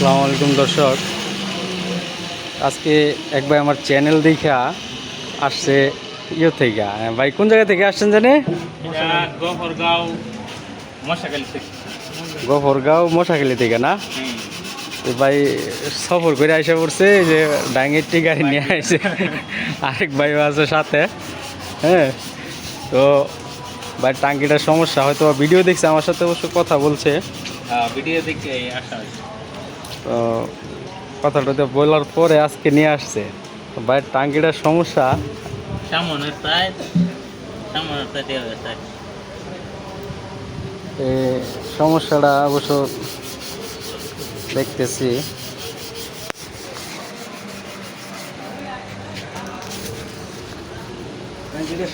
আসসালামু আলাইকুম দর্শক, আজকে এক ভাই আমার চ্যানেল দেখা আসছে থেকে। ভাই কোন জায়গা থেকে আসছেন জানে? গফরগাঁও মশাখালী থেকে না? তো ভাই সফর করে আইসা পড়ছে যে ডাঙ্গের গাড়ি নিয়ে আসছে। আরেক ভাইও আছে সাথে। হ্যাঁ, তো ভাই টাঙ্কিটার সমস্যা হয়তো ভিডিও দেখছে, আমার সাথে অবশ্য কথা বলছে। ভিডিও দেখে আসা তো কথাটা বলার পরে আজকে নিয়ে আসছে। তো ভাই টাঙ্কিটার সমস্যা এই সমস্যাটা অবশ্য দেখতেছি।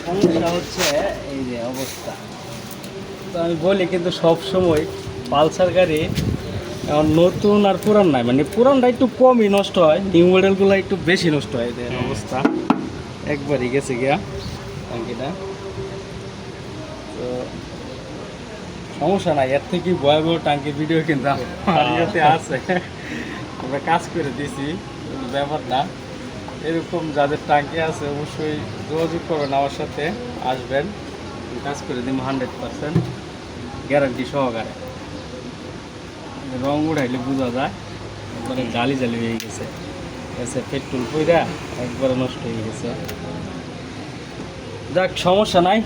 সমস্যা হচ্ছে এই যে অবস্থা, তো আমি বলি কিন্তু সব সময় পালসার গাড়ি নতুন আর পুরান নাই, মানে পুরানটা একটু কমই নষ্ট হয়, নিউ মডেলগুলো একটু বেশি নষ্ট হয়। এদের অবস্থা একবারই গেছে গিয়া টাঙ্কিটা। তো সমস্যা নাই, এর থেকে ভয়াবহ টাঙ্কির ভিডিও কিন্তু আমার ইয়েতে আছে। আমরা কাজ করে দিয়েছি ব্যাপারটা। এরকম যাদের টাঙ্কি আছে অবশ্যই যোগাযোগ করবেন আমার সাথে, আসবেন, কাজ করে দিব 100% গ্যারান্টি সহকারে। রং উঠাইলে বোঝা যায় একবারে জালি জালি হয়ে গেছে, এসে পেট্রোল পইরা একবারে নষ্ট হয়ে গেছে। যাক, সমস্যা নাই,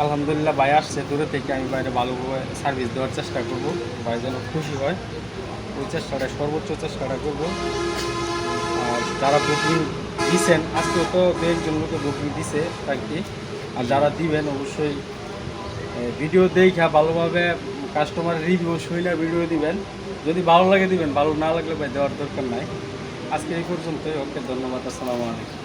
আলহামদুলিল্লাহ ভাই আসছে দূরে থেকে, আমি বাইরে ভালোভাবে সার্ভিস দেওয়ার চেষ্টা করব, ভাই যেন খুশি হয় ওই চেষ্টাটা, সর্বোচ্চ চেষ্টাটা করব। আর যারা বুকিং দিচ্ছেন, আজকেও তো একজন লোকে বুকিং দিছে টাঙ্কি, আর যারা দিবেন অবশ্যই ভিডিও দেখা ভালোভাবে কাস্টমার রিভিউ শৈলা ভিডিও দিবেন। যদি ভালো লাগে দিবেন, ভালো না লাগলে ভাই দেওয়ার দরকার নাই। আজকে এই পর্যন্তই। ওকে, ধন্যবাদ, আসসালামু আলাইকুম।